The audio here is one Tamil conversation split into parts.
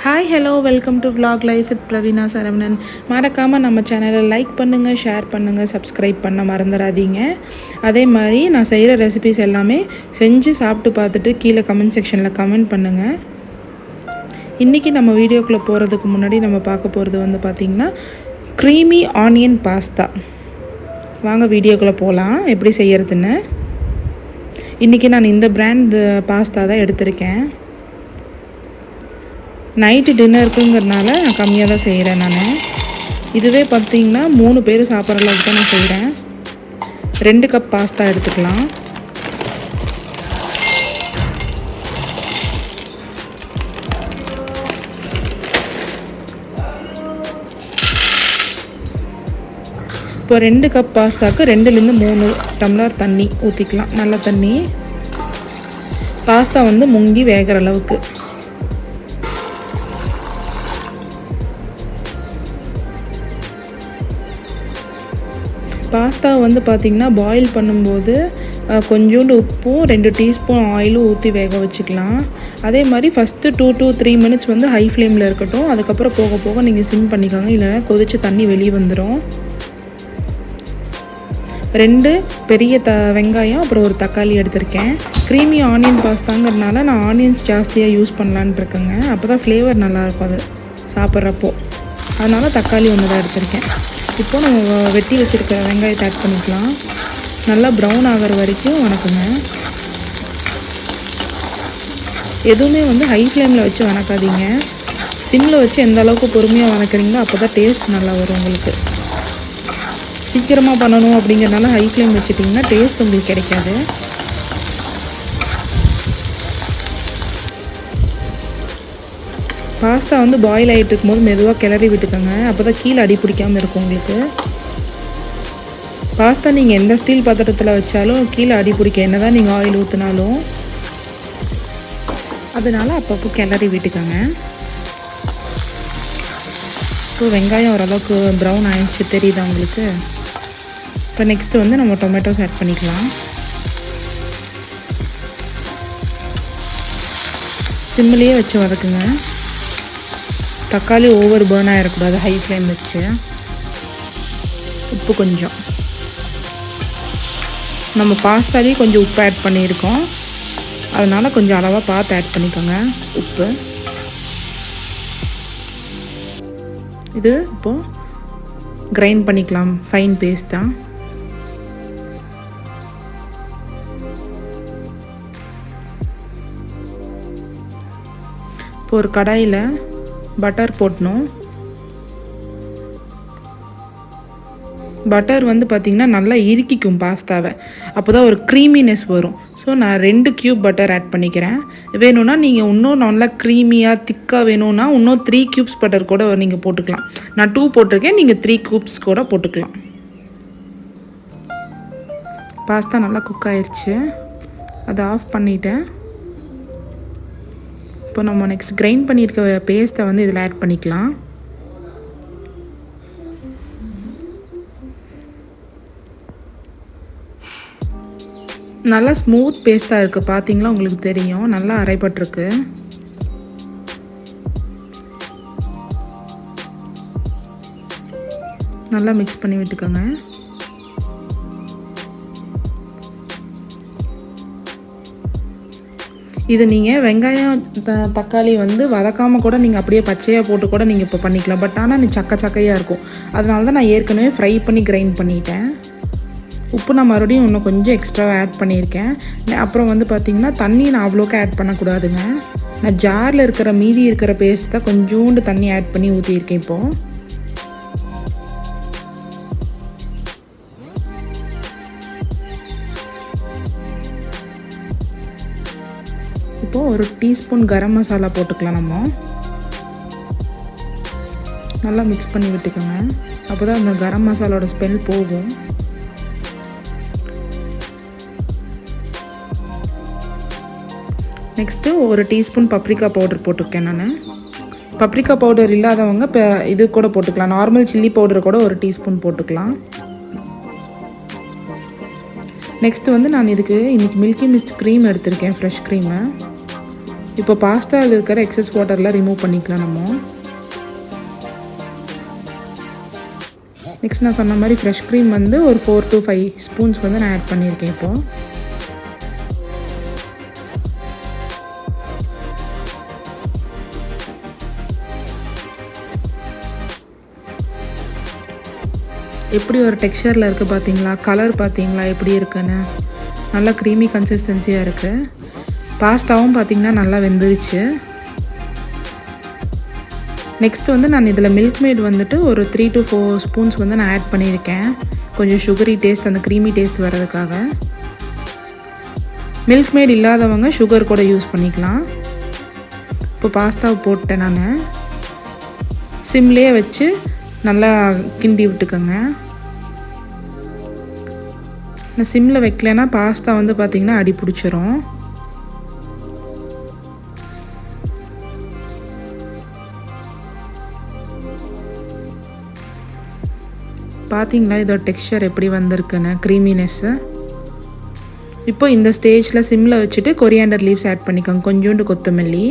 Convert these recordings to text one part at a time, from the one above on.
Hi hello welcome to vlog life with Praveena Saravanan. மறக்காமல் நம்ம சேனலை லைக் பண்ணுங்கள், ஷேர் பண்ணுங்கள், சப்ஸ்கிரைப் பண்ண மறந்துடாதீங்க. அதே மாதிரி நான் செய்கிற ரெசிபிஸ் எல்லாமே செஞ்சு சாப்பிட்டு பார்த்துட்டு கீழே கமெண்ட் செக்ஷனில் கமெண்ட் பண்ணுங்கள். இன்றைக்கி நம்ம வீடியோக்குள்ளே போகிறதுக்கு முன்னாடி நம்ம பார்க்க போகிறது வந்து பார்த்திங்கன்னா க்ரீமி ஆனியன் பாஸ்தா. வாங்க வீடியோக்குள்ளே போகலாம் எப்படி செய்கிறதுன்னு. இன்றைக்கி நான் இந்த பிராண்ட் பாஸ்தா தான் எடுத்திருக்கேன். நைட்டு டின்னருக்குங்கிறதுனால நான் கம்மியாக தான் செய்கிறேன். இதுவே பார்த்திங்கன்னா 3 பேர் சாப்பிட்ற அளவுக்கு தான் நான் செய்கிறேன். 2 கப் பாஸ்தா எடுத்துக்கலாம். இப்போ 2 கப் பாஸ்தாவுக்கு 2லேருந்து 3 டம்ளர் தண்ணி ஊற்றிக்கலாம். நல்ல தண்ணி. பாஸ்தா வந்து முங்கி வேகிற அளவுக்கு. பாஸ்தா வந்து பார்த்திங்கன்னா பாயில் பண்ணும்போது கொஞ்சோண்டு உப்பும் 2 டீஸ்பூன் ஆயிலும் ஊற்றி வேக வச்சுக்கலாம். அதே மாதிரி ஃபஸ்ட்டு 2 to 3 மினிட்ஸ் வந்து ஹை ஃப்ளேமில் இருக்கட்டும். அதுக்கப்புறம் போக போக நீங்கள் சிம் பண்ணிக்கோங்க, இல்லைன்னா கொதிச்சு தண்ணி வெளியே வந்துடும். 2 பெரிய வெங்காயம் அப்புறம் ஒரு தக்காளி எடுத்திருக்கேன். க்ரீமி ஆனியன் பாஸ்தாங்கிறதுனால நான் ஆனியன்ஸ் ஜாஸ்தியாக யூஸ் பண்ணலான்ட்டு இருக்கேங்க. அப்போ தான் ஃப்ளேவர் நல்லாயிருக்கும் அது சாப்பிட்றப்போ. அதனால் தக்காளி ஒன்று தான் எடுத்திருக்கேன். இப்போது நம்ம வெட்டி வச்சுருக்க வெங்காயத்தை ஆட் பண்ணிக்கலாம். நல்லா ப்ரௌன் ஆகிற வரைக்கும் வணக்குங்க. எதுவுமே வந்து ஹை ஃப்ளேமில் வச்சு வணக்காதீங்க. சிம்மில் வச்சு எந்த அளவுக்கு பொறுமையாக வணக்குறீங்களோ அப்போ தான் டேஸ்ட் நல்லா வரும் உங்களுக்கு. சீக்கிரமாக பண்ணணும் அப்படிங்கிறனால ஹை ஃப்ளேம் வச்சுட்டிங்கன்னா டேஸ்ட் உங்களுக்கு கிடைக்காது. பாஸ்தா வந்து பாயில் ஆகிட்டு இருக்கும்போது மெதுவாக கிளறி விட்டுக்கோங்க. அப்போ தான் கீழே அடி பிடிக்காமல் இருக்கும் உங்களுக்கு. பாஸ்தா நீங்கள் எந்த ஸ்டீல் பாத்திரத்தில் வச்சாலும் கீழே அடி பிடிக்க, என்ன தான் நீங்கள் ஆயில் ஊற்றினாலும். அதனால் அப்பப்போ கிளறி விட்டுக்கோங்க. இப்போ வெங்காயம் ஓரளவுக்கு ப்ரௌன் ஆயிடுச்சு தெரியுதா உங்களுக்கு. இப்போ நெக்ஸ்ட்டு வந்து நம்ம டொமேட்டோஸ் ஆட் பண்ணிக்கலாம். சிம்மிலேயே வச்சு வதக்குங்க. தக்காளி ஓவர் பர்ன் ஆகிடக்கூடாது ஹை ஃப்ளேம் வச்சு. உப்பு கொஞ்சம், நம்ம பாஸ்தாலேயே கொஞ்சம் உப்பு ஆட் பண்ணியிருக்கோம், அதனால் கொஞ்சம் அளவாக பார்த்து ஆட் பண்ணிக்கோங்க உப்பு. இது இப்போது கிரைண்ட் பண்ணிக்கலாம். ஃபைன் பேஸ்ட் தான். இப்போ ஒரு கடாயில் பட்டர் போடணும். பட்டர் வந்து பார்த்திங்கன்னா நல்லா இறுக்கிக்கும் பாஸ்தாவை. அப்போ தான் ஒரு க்ரீமினஸ் வரும். ஸோ நான் 2 கியூப் பட்டர் ஆட் பண்ணிக்கிறேன். வேணும்னா நீங்கள் இன்னும் நல்லா க்ரீமியாக திக்காக வேணும்னா இன்னும் 3 கியூப்ஸ் பட்டர் கூட நீங்கள் போட்டுக்கலாம். நான் 2 போட்டிருக்கேன், நீங்கள் 3 கியூப்ஸ் கூட போட்டுக்கலாம். பாஸ்தா நல்லா குக் ஆயிடுச்சு. அதை ஆஃப் பண்ணிவிட்டேன். இப்போ நம்ம நெக்ஸ்ட் கிரைண்ட் பண்ணியிருக்க பேஸ்ட்டை வந்து இதில் ஆட் பண்ணிக்கலாம். நல்லா ஸ்மூத் பேஸ்ட்டாக இருக்குது, பார்த்தீங்களா உங்களுக்கு தெரியும், நல்லா அரைப்பட்டிருக்கு. நல்லா மிக்ஸ் பண்ணி விட்டுக்கோங்க. இது நீங்கள் வெங்காயம் தக்காளி வந்து வதக்காமல் கூட நீங்கள் அப்படியே பச்சையாக போட்டு கூட நீங்கள் இப்போ பண்ணிக்கலாம். பட் ஆனால் நீ சக்கையாக இருக்கும். அதனால தான் நான் ஏற்கனவே ஃப்ரை பண்ணி கிரைண்ட் பண்ணிட்டேன். உப்பு நான் மறுபடியும் இன்னும் கொஞ்சம் எக்ஸ்ட்ராவாக ஆட் பண்ணியிருக்கேன். அப்புறம் வந்து பார்த்திங்கன்னா தண்ணி நான் அவ்வளோக்கு ஆட் பண்ணக்கூடாதுங்க. நான் ஜாரில் இருக்கிற மீதி இருக்கிற பேஸ்ட் தான் கொஞ்சோண்டு தண்ணி ஆட் பண்ணி ஊற்றியிருக்கேன். இப்போது ஒரு டீஸ்பூன் கரம் மசாலா போட்டுக்கலாம். நம்ம நல்லா மிக்ஸ் பண்ணி விட்டுக்கோங்க. அப்போ தான் அந்த கரம் மசாலோட ஸ்மெல் போகும். நெக்ஸ்ட்டு ஒரு டீஸ்பூன் பப்ரிக்கா பவுடர் போட்டிருக்கேன் நான். பப்ரிக்கா பவுடர் இல்லாதவங்க இப்போ இது கூட போட்டுக்கலாம். நார்மல் சில்லி பவுடர் கூட ஒரு டீஸ்பூன் போட்டுக்கலாம். நெக்ஸ்ட்டு வந்து நான் இதுக்கு இன்றைக்கி மில்கி மிஸ்ட் க்ரீம் எடுத்திருக்கேன், ஃப்ரெஷ் க்ரீமை. இப்போ பாஸ்தாவில் இருக்கிற எக்ஸஸ் வாட்டர்லாம் ரிமூவ் பண்ணிக்கலாம் நம்ம. நெக்ஸ்ட் நான் சொன்ன மாதிரி ஃப்ரெஷ் க்ரீம் வந்து ஒரு 4 to 5 ஸ்பூன்ஸ் வந்து நான் ஆட் பண்ணியிருக்கேன். இப்போது எப்படி ஒரு டெக்ஸ்சரில் இருக்குது பார்த்தீங்களா, கலர் பார்த்தீங்களா எப்படி இருக்குன்னு, நல்லா க்ரீமி கன்சிஸ்டன்சியாக இருக்குது. பாஸ்தாவும் பார்த்திங்கன்னா நல்லா வெந்துருச்சு. நெக்ஸ்ட் வந்து நான் இதில் மில்க் மேட் வந்துட்டு ஒரு 3 to 4 ஸ்பூன்ஸ் வந்து நான் ஆட் பண்ணியிருக்கேன். கொஞ்சம் சுகரி டேஸ்ட், அந்த க்ரீமி டேஸ்ட் வர்றதுக்காக. மில்க் மேட் இல்லாதவங்க சுகர் கூட யூஸ் பண்ணிக்கலாம். இப்போ பாஸ்தாவை போட்டேன் நான். சிம்லேயே வச்சு நல்லா கிண்டி விட்டுக்கோங்க. நான் சிம்மில் வைக்கலைன்னா பாஸ்தா வந்து பார்த்திங்கன்னா அடி பிடிச்சிரும். பார்த்தீங்களா இதோட டெக்ஸ்சர் எப்படி வந்திருக்குன்னு, க்ரீமினஸ்ஸு. இப்போ இந்த ஸ்டேஜில் சிம்மில் வச்சுட்டு கொரியாண்டர் லீவ்ஸ் ஆட் பண்ணிக்கோங்க, கொஞ்சோண்டு கொத்தமல்லி.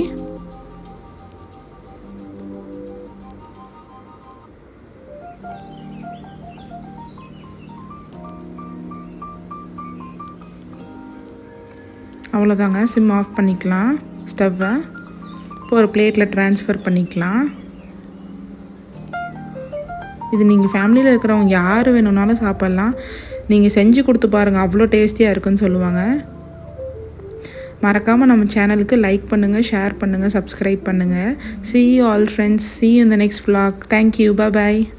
அவ்வளோதாங்க, சிம் ஆஃப் பண்ணிக்கலாம் ஸ்டவ்வை. இப்போ ஒரு பிளேட்டில் ட்ரான்ஸ்ஃபர் பண்ணிக்கலாம். இது நீங்கள் ஃபேமிலியில் இருக்கிறவங்க யார் வேணும்னாலும் சாப்பிட்லாம். நீங்கள் செஞ்சு கொடுத்து பாருங்கள், அவ்வளோ டேஸ்டியாக இருக்குன்னு சொல்லுவாங்க. மறக்காமல் நம்ம சேனலுக்கு லைக் பண்ணுங்கள், ஷேர் பண்ணுங்கள், சப்ஸ்கிரைப் பண்ணுங்கள். See you all friends. See you in the next vlog. Thank you. Bye bye.